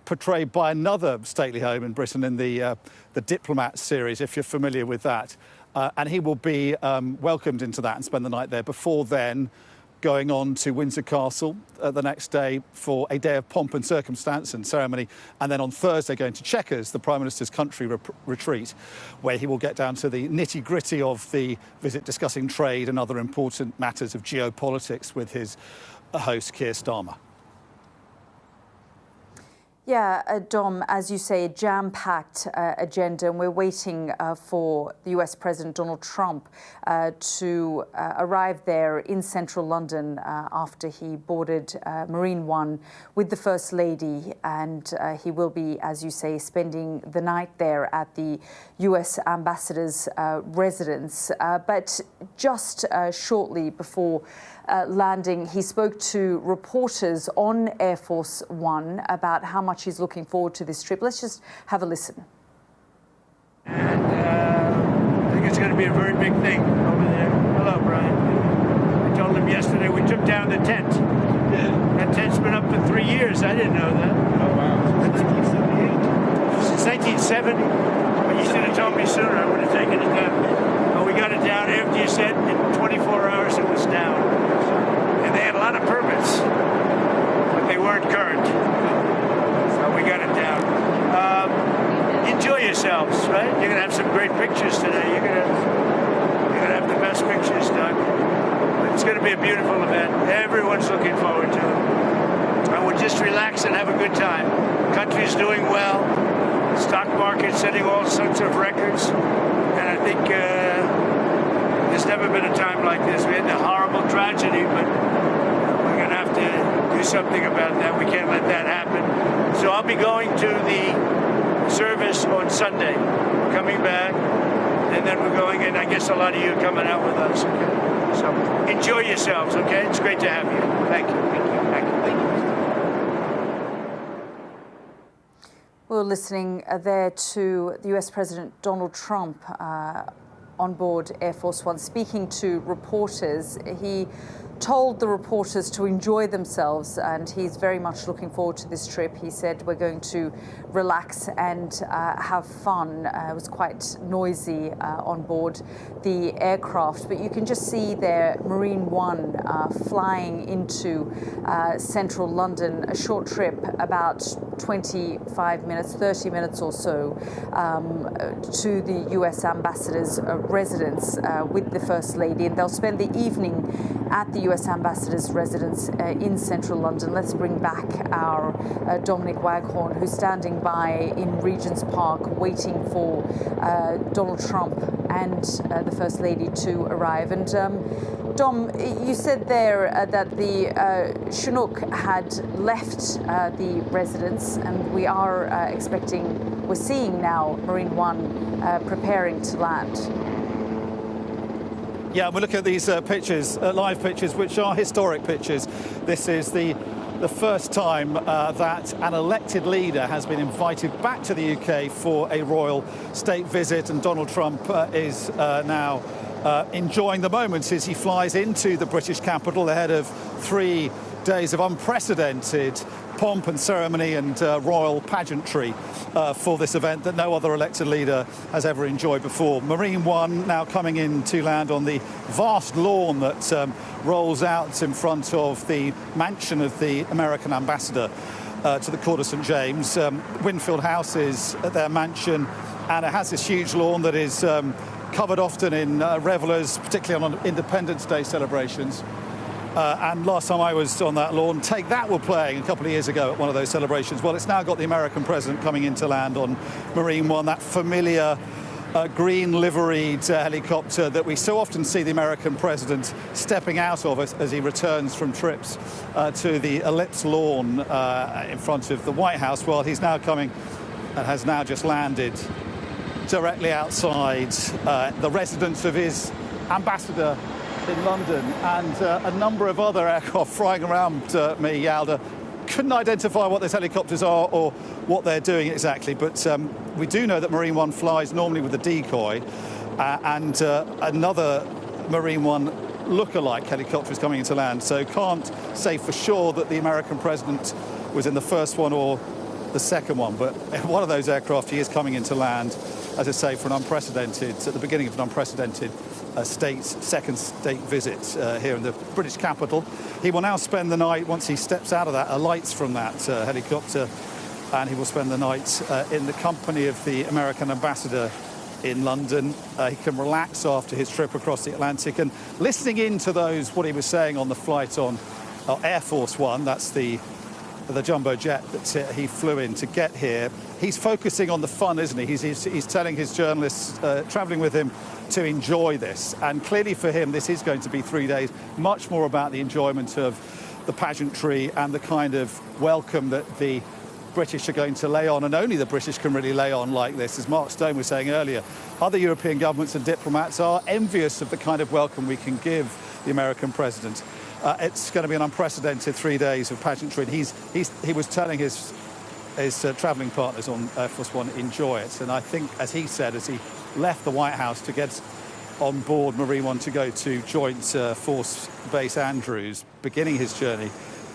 portrayed by another stately home in Britain in the Diplomat series, if you're familiar with that. And he will be welcomed into that and spend the night there, before then going on to Windsor Castle the next day for a day of pomp and circumstance and ceremony, and then on Thursday going to Chequers, the Prime Minister's country retreat, where he will get down to the nitty-gritty of the visit, discussing trade and other important matters of geopolitics with his host, Keir Starmer. Yeah, Dom, as you say, a jam-packed agenda, and we're waiting for the US President Donald Trump to arrive there in central London after he boarded Marine One with the First Lady, and he will be, as you say, spending the night there at the US Ambassador's residence. But just shortly before landing, he spoke to reporters on Air Force One about how much he's looking forward to this trip. Let's just have a listen. And I think it's going to be a very big thing over there. Hello, Brian. I told him yesterday we took down the tent. Yeah. That tent's been up for 3 years. I didn't know that. Oh, wow. Since 1978. Since 1970? Well, you should have told me sooner. I would have taken it down. But we got it down after you said in 24 hours it was down. And they had a lot of permits, but they weren't current. So we got it down. Enjoy yourselves, right? You're going to have some great pictures today. You're going to have the best pictures done. It's going to be a beautiful event. Everyone's looking forward to it. I would just relax and have a good time. Country's doing well. Stock market setting all sorts of records. And I think there's never been a time like this. We had the horrible tragedy, but we're going to have to do something about that. We can't let that happen. So I'll be going to the service on Sunday. We're coming back, and then we're going, and I guess a lot of you are coming out with us. Okay? So enjoy yourselves, okay? It's great to have you. Thank you. Thank you. Thank you. Thank you. We were listening there to the US President Donald Trump on board Air Force One, speaking to reporters. He told the reporters to enjoy themselves, and he's very much looking forward to this trip. He said, we're going to relax and have fun. It was quite noisy on board the aircraft, but you can just see there Marine One flying into central London, a short trip, about 25 minutes, 30 minutes or so, to the US ambassador's residence with the First Lady, and they'll spend the evening at the US ambassador's residence in central London. Let's bring back our Dominic Waghorn, who's standing by in Regent's Park waiting for Donald Trump and the First Lady to arrive. And Dom, you said there that the Chinook had left the residence, and we are we're seeing now Marine One preparing to land. Yeah, we look at these pictures, live pictures, which are historic pictures. This is the first time that an elected leader has been invited back to the UK for a royal state visit, and Donald Trump is now enjoying the moment as he flies into the British capital ahead of 3 days of unprecedented pomp and ceremony and royal pageantry for this event that no other elected leader has ever enjoyed before. Marine One now coming in to land on the vast lawn that rolls out in front of the mansion of the American ambassador to the Court of St James. Winfield House is their mansion, and it has this huge lawn that is covered often in revellers, particularly on Independence Day celebrations. And last time I was on that lawn, Take That were playing a couple of years ago at one of those celebrations. Well, it's now got the American president coming in to land on Marine One, that familiar green liveried helicopter that we so often see the American president stepping out of as he returns from trips to the ellipse lawn in front of the White House. Well, he's now coming and has now just landed directly outside the residence of his ambassador in London, and a number of other aircraft flying around me, Yalda. Couldn't identify what those helicopters are or what they're doing exactly, but we do know that Marine One flies normally with a decoy, and another Marine One look-alike helicopter is coming into land, so can't say for sure that the American president was in the first one or the second one, but one of those aircraft he is coming into land, as I say, for at the beginning of an unprecedented second state visit here in the British capital. He will now spend the night, once he steps out of that, alights from that helicopter, and he will spend the night in the company of the American ambassador in London. He can relax after his trip across the Atlantic, and listening into what he was saying on the flight on Air Force One, that's the jumbo jet that he flew in to get here. He's focusing on the fun, isn't he? He's telling his journalists travelling with him to enjoy this. And clearly for him, this is going to be 3 days, much more about the enjoyment of the pageantry and the kind of welcome that the British are going to lay on. And only the British can really lay on like this. As Mark Stone was saying earlier, other European governments and diplomats are envious of the kind of welcome we can give the American president. It's going to be an unprecedented 3 days of pageantry. And he was telling his travelling partners on Air Force One, enjoy it. And I think, as he said, as he left the White House to get on board Marine One to go to Joint Force Base Andrews, beginning his journey,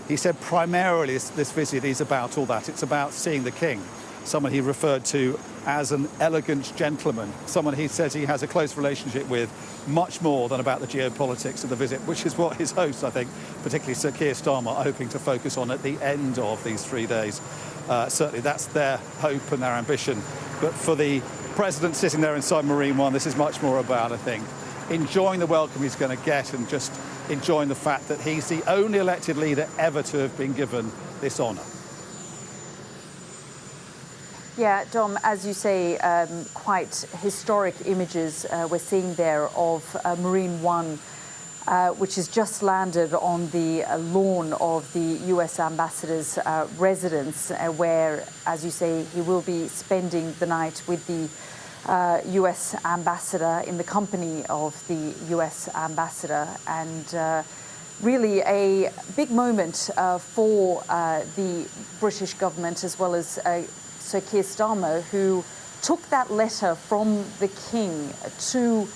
he said primarily this visit is about all that. It's about seeing the King, someone he referred to as an elegant gentleman, someone he says he has a close relationship with, much more than about the geopolitics of the visit, which is what his hosts, I think, particularly Sir Keir Starmer, are hoping to focus on at the end of these 3 days. Certainly that's their hope and their ambition. But for the president sitting there inside Marine One, this is much more about, I think, enjoying the welcome he's going to get and just enjoying the fact that he's the only elected leader ever to have been given this honour. Yeah, Dom, as you say, quite historic images we're seeing there of Marine One, which has just landed on the lawn of the US ambassador's residence, where, as you say, he will be spending the night with the US ambassador, in the company of the US ambassador. And really a big moment for the British government, as well as Sir Keir Starmer, who took that letter from the King to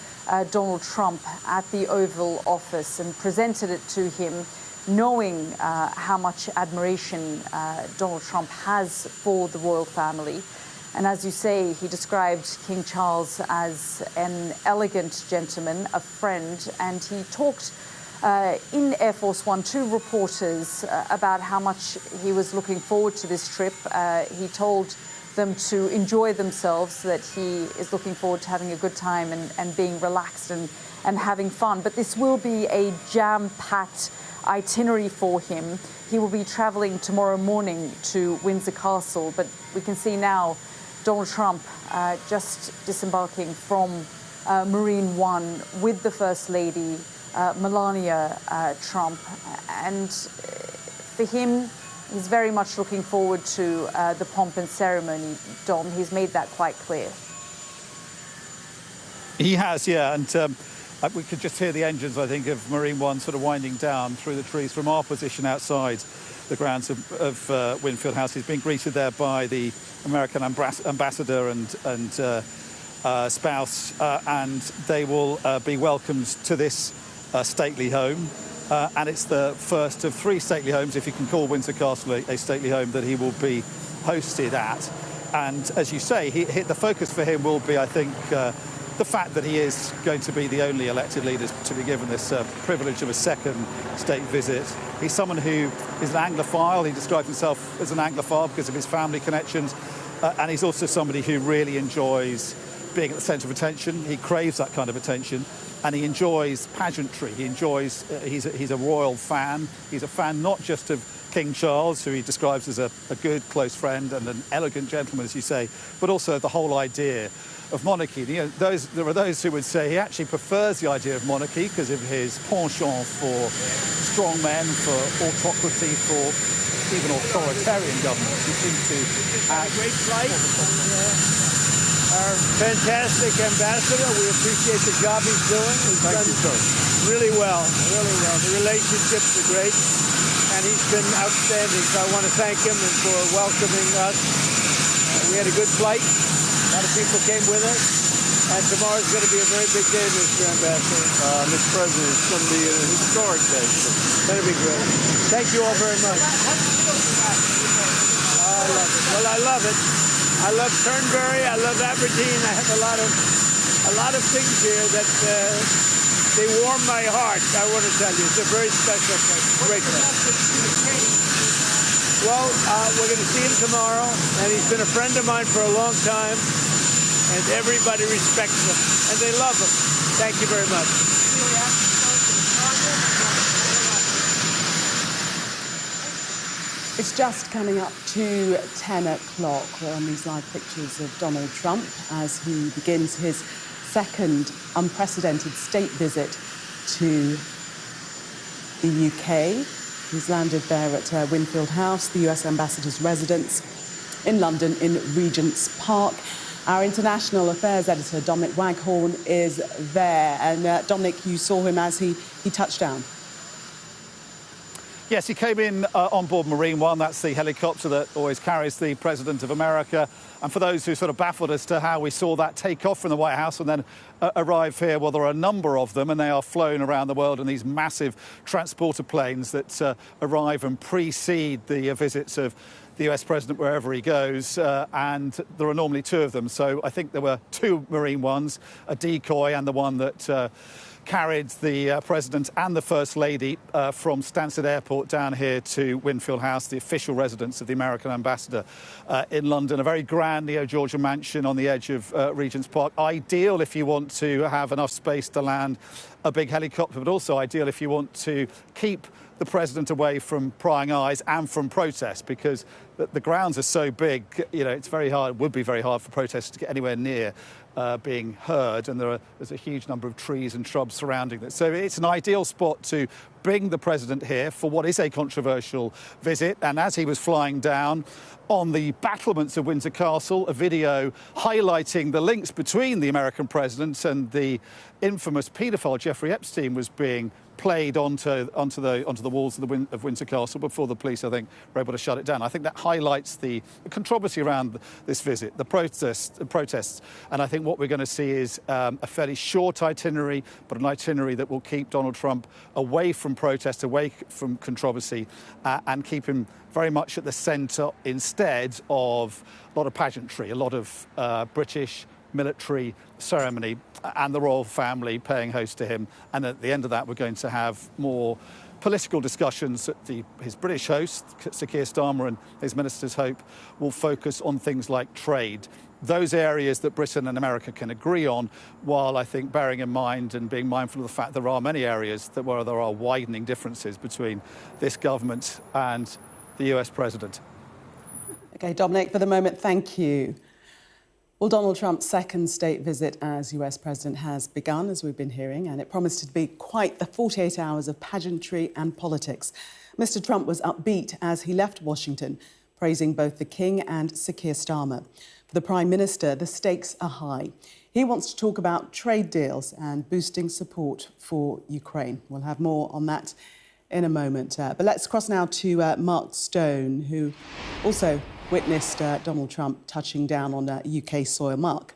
Donald Trump at the Oval Office and presented it to him, knowing how much admiration Donald Trump has for the royal family. And as you say, he described King Charles as an elegant gentleman, a friend, and he talked in Air Force One to reporters about how much he was looking forward to this trip. He told them to enjoy themselves, that he is looking forward to having a good time and being relaxed and having fun. But this will be a jam-packed itinerary for him. He will be travelling tomorrow morning to Windsor Castle, but we can see now Donald Trump just disembarking from Marine One with the First Lady, Melania Trump. And for him, he's very much looking forward to the pomp and ceremony, Dom. He's made that quite clear. He has, yeah, and we could just hear the engines, I think, of Marine One sort of winding down through the trees from our position outside the grounds of Winfield House. He's been greeted there by the American ambassador and spouse, and they will be welcomed to this stately home. And it's the first of 3 stately homes, if you can call Windsor Castle a stately home, that he will be hosted at. And as you say, the focus for him will be, I think, the fact that he is going to be the only elected leader to be given this privilege of a second state visit. He's someone who is an Anglophile. He describes himself as an Anglophile because of his family connections. And he's also somebody who really enjoys being at the centre of attention. He craves that kind of attention. And he enjoys pageantry. He enjoys, he's a royal fan. He's a fan not just of King Charles, who he describes as a good, close friend and an elegant gentleman, as you say, but also the whole idea of monarchy. You know, there are those who would say he actually prefers the idea of monarchy because of his penchant for strong men, for autocracy, for even authoritarian governments. He seems to have great flight. Our fantastic ambassador, we appreciate the job he's doing. He's done really well, really well. The relationships are great, and he's been outstanding. So I want to thank him for welcoming us. We had a good flight. A lot of people came with us, and tomorrow's going to be a very big day, Mr. Ambassador. Mr. President, it's going to be an historic day. It's going to be great. Thank you all very much. I love it. Well, I love it. I love Turnberry. I love Aberdeen. I have a lot of things here that they warm my heart. I want to tell you, it's a very special place. Great place. Well, we're going to see him tomorrow, and he's been a friend of mine for a long time, and everybody respects him, and they love him. Thank you very much. It's just coming up to 10 o'clock. We're on these live pictures of Donald Trump as he begins his second unprecedented state visit to the UK. He's landed there at Winfield House, the US ambassador's residence in London in Regent's Park. Our international affairs editor, Dominic Waghorn, is there. And Dominic, you saw him as he touched down. Yes, he came in on board Marine One. That's the helicopter that always carries the President of America. And for those who sort of baffled as to how we saw that take off from the White House and then arrive here, well, there are a number of them, and they are flown around the world in these massive transporter planes that arrive and precede the visits of the US President wherever he goes, and there are normally 2 of them. So I think there were 2 Marine Ones, a decoy and the one that carried the President and the First Lady from Stansted Airport down here to Winfield House, the official residence of the American ambassador in London. A very grand neo-Georgian mansion on the edge of Regent's Park. Ideal if you want to have enough space to land a big helicopter, but also ideal if you want to keep the President away from prying eyes and from protests, because the grounds are so big, you know, it's very hard, would be very hard for protesters to get anywhere near being heard, and there's a huge number of trees and shrubs surrounding it. So it's an ideal spot to bring the President here for what is a controversial visit. And as he was flying down on the battlements of Windsor Castle, a video highlighting the links between the American President and the infamous paedophile Jeffrey Epstein was being played onto the walls of Windsor Castle before the police, I think, were able to shut it down. I think that highlights the controversy around this visit, the protests. And I think what we're going to see is a fairly short itinerary, but an itinerary that will keep Donald Trump away from protest, away from controversy, and keep him very much at the centre instead of a lot of pageantry, a lot of British military ceremony and the royal family paying host to him. And at the end of that, we're going to have more political discussions that his British host, Sir Keir Starmer, and his ministers hope will focus on things like trade. Those areas that Britain and America can agree on, while I think bearing in mind and being mindful of the fact there are many areas where there are widening differences between this government and the US president. OK, Dominic, for the moment, thank you. Well, Donald Trump's second state visit as US president has begun, as we've been hearing, and it promised to be quite the 48 hours of pageantry and politics. Mr. Trump was upbeat as he left Washington, praising both the King and Sir Keir Starmer. For the Prime Minister, the stakes are high. He wants to talk about trade deals and boosting support for Ukraine. We'll have more on that in a moment. But let's cross now to Mark Stone, who also witnessed Donald Trump touching down on UK soil. Mark.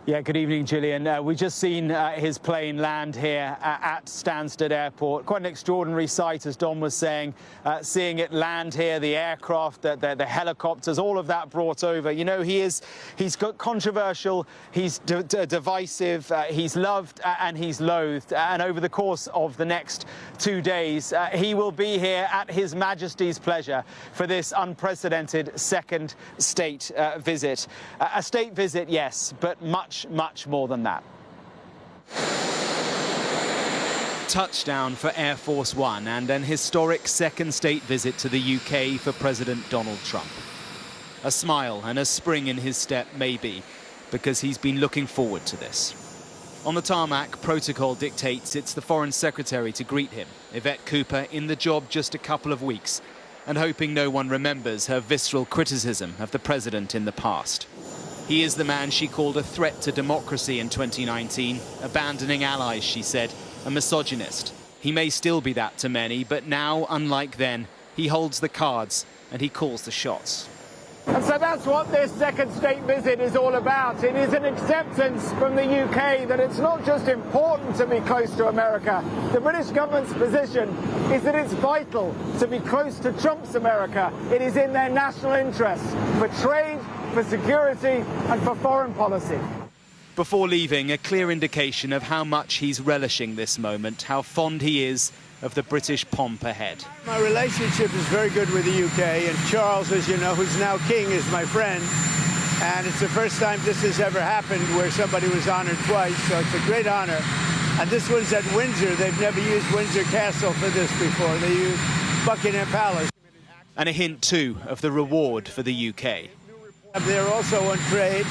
Yeah, good evening, Gillian. We've just seen his plane land here at Stansted Airport. Quite an extraordinary sight, as Don was saying, seeing it land here, the aircraft, the helicopters, all of that brought over. You know, he's got controversial, he's divisive, he's loved and he's loathed. And over the course of the next 2 days, he will be here at His Majesty's pleasure for this unprecedented second state visit. A state visit, yes, but much more than that. Touchdown for Air Force One and an historic second state visit to the UK for President Donald Trump. A smile and a spring in his step, maybe, because he's been looking forward to this. On the tarmac, protocol dictates it's the Foreign Secretary to greet him, Yvette Cooper, in the job just a couple of weeks, and hoping no one remembers her visceral criticism of the president in the past. He is the man she called a threat to democracy in 2019, abandoning allies, she said, a misogynist. He may still be that to many, but now, unlike then, he holds the cards and he calls the shots. And so that's what this second state visit is all about. It is an acceptance from the UK that it's not just important to be close to America. The British government's position is that it's vital to be close to Trump's America. It is in their national interest for trade, for security and for foreign policy. Before leaving, a clear indication of how much he's relishing this moment, how fond he is of the British pomp ahead. My relationship is very good with the UK, and Charles, as you know, who's now king, is my friend. And it's the first time this has ever happened where somebody was honored twice, so it's a great honor. And this one's at Windsor. They've never used Windsor Castle for this before. They used Buckingham Palace. And a hint, too, of the reward for the UK. They're also on trade.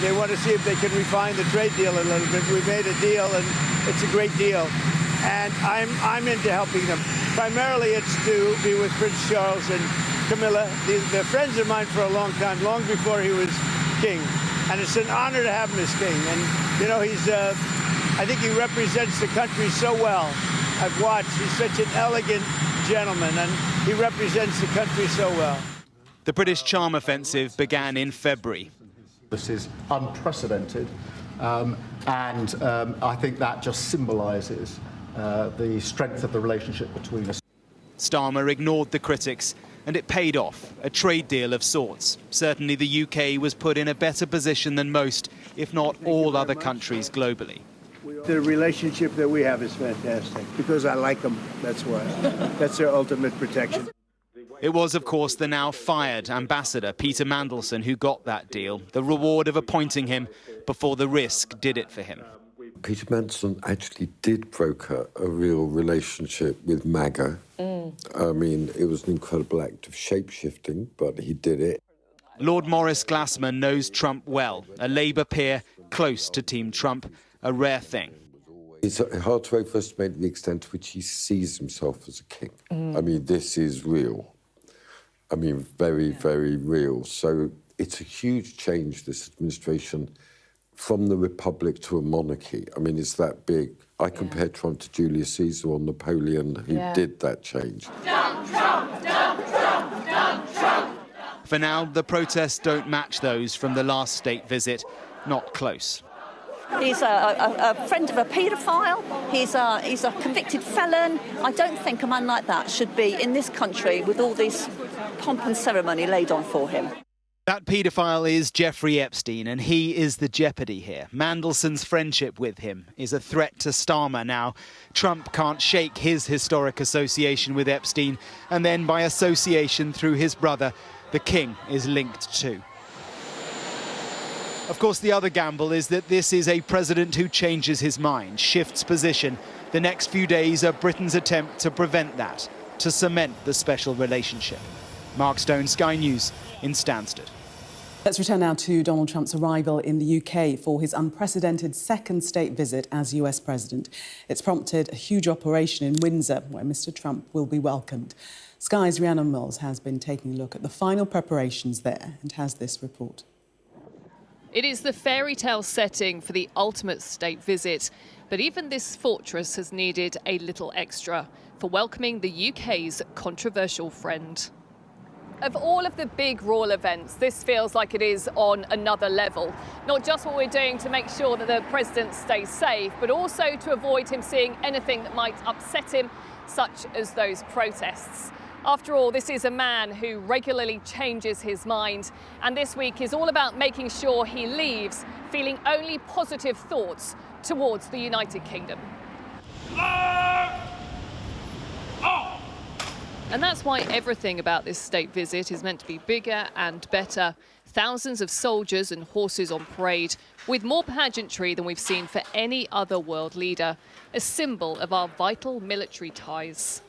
They want to see if they can refine the trade deal a little bit. We made a deal, and it's a great deal. And I'm into helping them. Primarily, it's to be with Prince Charles and Camilla. They're friends of mine for a long time, long before he was king. And it's an honor to have him as king. And, you know, I think he represents the country so well. I've watched. He's such an elegant gentleman, and he represents the country so well. The British charm offensive began in February. This is unprecedented, and I think that just symbolises the strength of the relationship between us. Starmer ignored the critics And it paid off, a trade deal of sorts. Certainly the UK was put in a better position than most, if not all other countries globally. The relationship that we have is fantastic because I like them. That's why. That's their ultimate protection. It was, of course, the now fired ambassador, Peter Mandelson, who got that deal, the reward of appointing him before the risk did it for him. Peter Mandelson actually did broker a real relationship with MAGA. I mean, it was an incredible act of shape-shifting, but he did it. Lord Maurice Glassman knows Trump well, a Labour peer close to Team Trump, a rare thing. It's hard to overestimate the extent to which he sees himself as a king. I mean, this is real. I mean, very, very real. So it's a huge change, this administration, from the republic to a monarchy. I mean, it's that big. I compare Trump to Julius Caesar or Napoleon, who did that change. Dump Trump, dump Trump, dump Trump. For now, the protests don't match those from the last state visit. Not close. He's a friend of a paedophile. He's a convicted felon. I don't think a man like that should be in this country with all this pomp and ceremony laid on for him. That paedophile is Jeffrey Epstein, and he is the jeopardy here. Mandelson's friendship with him is a threat to Starmer now. Trump can't shake his historic association with Epstein, and then by association through his brother, the king is linked too. Of course, the other gamble is that this is a president who changes his mind, shifts position. The next few days are Britain's attempt to prevent that, to cement the special relationship. Mark Stone, Sky News in Stansted. Let's return now to Donald Trump's arrival in the UK for his unprecedented second state visit as US president. It's prompted a huge operation in Windsor, where Mr. Trump will be welcomed. Sky's Rhiannon Mills has been taking a look at the final preparations there and has this report. It is the fairy tale setting for the ultimate state visit, but even this fortress has needed a little extra for welcoming the UK's controversial friend. Of all of the big royal events, this feels like it is on another level. Not just what we're doing to make sure that the president stays safe, but also to avoid him seeing anything that might upset him, such as those protests. After all, this is a man who regularly changes his mind, and this week is all about making sure he leaves feeling only positive thoughts towards the United Kingdom. And that's why everything about this state visit is meant to be bigger and better. Thousands of soldiers and horses on parade, with more pageantry than we've seen for any other world leader, a symbol of our vital military ties.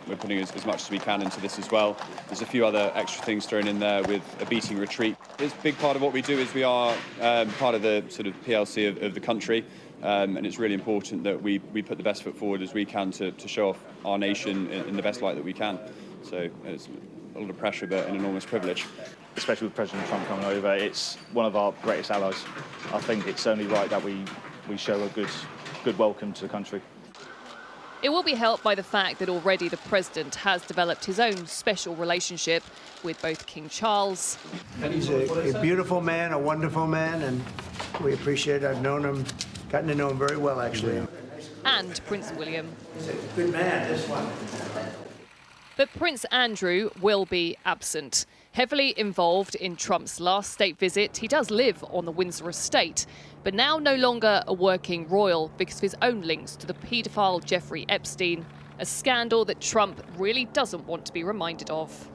We're putting as much as we can into this as well. There's a few other extra things thrown in there with a beating retreat. It's a big part of what we do is we are part of the sort of PLC of the country. And it's really important that we put the best foot forward as we can to show off our nation in the best light that we can. So it's a lot of pressure, but an enormous privilege. Especially with President Trump coming over, it's one of our greatest allies. I think it's only right that we show a good welcome to the country. It will be helped by the fact that already the president has developed his own special relationship with both King Charles. He's a beautiful man, a wonderful man, and we appreciate it. I've known him, gotten to know him very well, actually. And Prince William. He's a good man, this one. But Prince Andrew will be absent. Heavily involved in Trump's last state visit, he does live on the Windsor estate, but now no longer a working royal because of his own links to the paedophile Jeffrey Epstein, a scandal that Trump really doesn't want to be reminded of.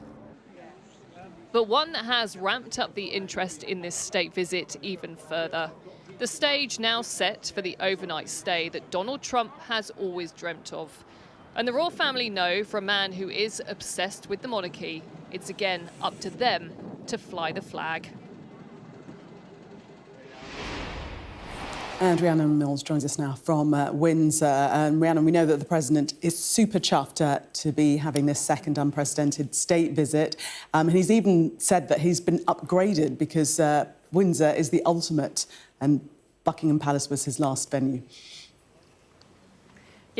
But one that has ramped up the interest in this state visit even further. The stage now set for the overnight stay that Donald Trump has always dreamt of. And the royal family know, for a man who is obsessed with the monarchy, it's again up to them to fly the flag. And Rhiannon Mills joins us now from Windsor. And Rhiannon, we know that the president is super chuffed to be having this second unprecedented state visit. And he's even said that he's been upgraded because Windsor is the ultimate and Buckingham Palace was his last venue.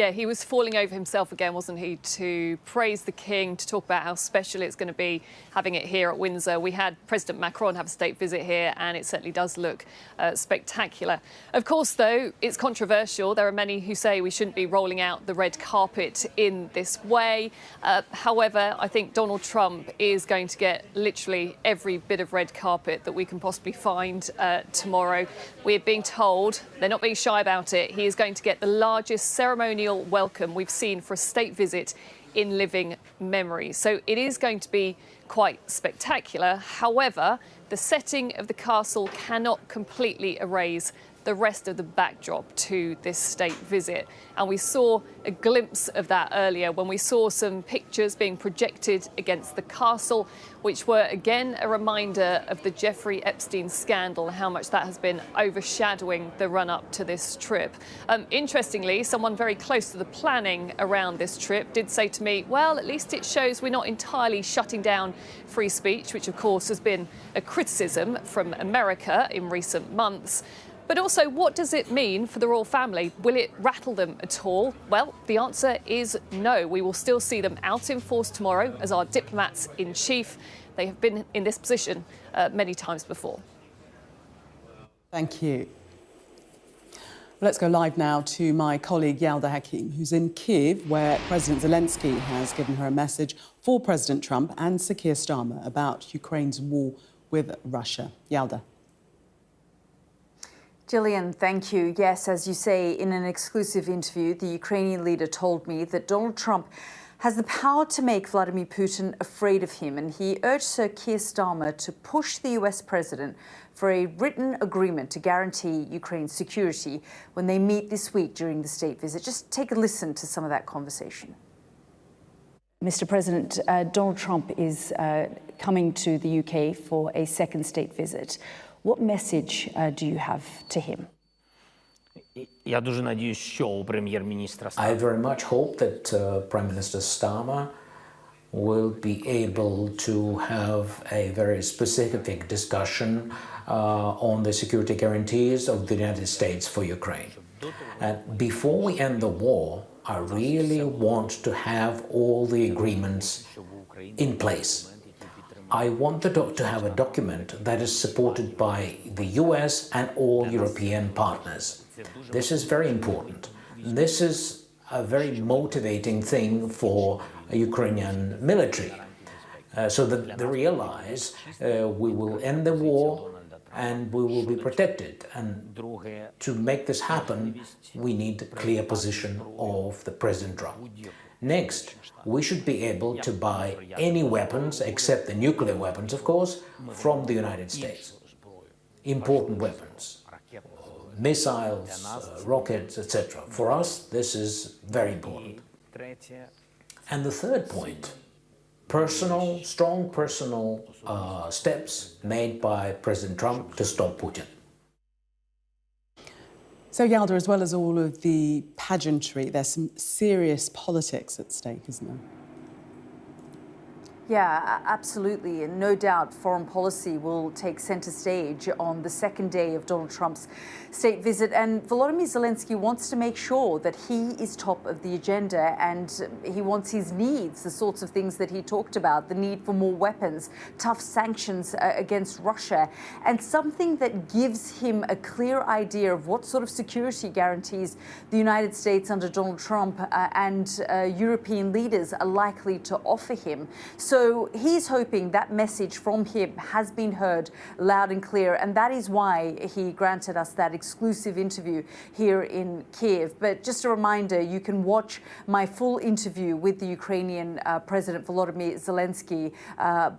Yeah, he was falling over himself again, wasn't he, to praise the King, to talk about how special it's going to be having it here at Windsor. We had President Macron have a state visit here, and it certainly does look spectacular. Of course, though, it's controversial. There are many who say we shouldn't be rolling out the red carpet in this way. However, I think Donald Trump is going to get literally every bit of red carpet that we can possibly find tomorrow. We're being told, they're not being shy about it, he is going to get the largest ceremonial welcome we've seen for a state visit in living memory. So it is going to be quite spectacular. However, the setting of the castle cannot completely erase the rest of the backdrop to this state visit. And we saw a glimpse of that earlier when we saw some pictures being projected against the castle, which were again a reminder of the Jeffrey Epstein scandal and how much that has been overshadowing the run-up to this trip. Interestingly, someone very close to the planning around this trip did say to me, well, at least it shows we're not entirely shutting down free speech, which of course has been a criticism from America in recent months. But also, what does it mean for the royal family? Will it rattle them at all? Well, the answer is no. We will still see them out in force tomorrow as our diplomats-in-chief. They have been in this position many times before. Thank you. Let's go live now to my colleague Yalda Hakim, who's in Kiev, where President Zelensky has given her a message for President Trump and Sir Keir Starmer about Ukraine's war with Russia. Yalda. Gillian, thank you. Yes, as you say, in an exclusive interview, the Ukrainian leader told me that Donald Trump has the power to make Vladimir Putin afraid of him, and he urged Sir Keir Starmer to push the US president for a written agreement to guarantee Ukraine's security when they meet this week during the state visit. Just take a listen to some of that conversation. Mr. President, Donald Trump is coming to the UK for a second state visit. What message do you have to him? I very much hope that Prime Minister Starmer will be able to have a very specific discussion on the security guarantees of the United States for Ukraine. And before we end the war, I really want to have all the agreements in place. I want to have a document that is supported by the US and all European partners. This is very important. This is a very motivating thing for a Ukrainian military, so that they realize we will end the war and we will be protected. And to make this happen, we need a clear position of the President Trump. Next, we should be able to buy any weapons, except the nuclear weapons, of course, from the United States. Important weapons, missiles, rockets, etc. For us, this is very important. And the third point, strong personal steps made by President Trump to stop Putin. So, Yalda, as well as all of the pageantry, there's some serious politics at stake, isn't there? Yeah, absolutely. And no doubt foreign policy will take centre stage on the second day of Donald Trump's state visit. And Volodymyr Zelensky wants to make sure that he is top of the agenda, and he wants his needs, the sorts of things that he talked about, the need for more weapons, tough sanctions against Russia, and something that gives him a clear idea of what sort of security guarantees the United States under Donald Trump and European leaders are likely to offer him. So he's hoping that message from him has been heard loud and clear, and that is why he granted us that exclusive interview here in Kiev. But just a reminder, you can watch my full interview with the Ukrainian President Volodymyr Zelensky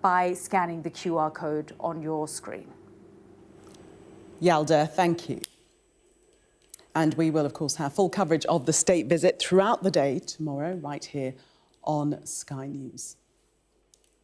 by scanning the QR code on your screen. Yalda, thank you. And we will, of course, have full coverage of the state visit throughout the day tomorrow, right here on Sky News.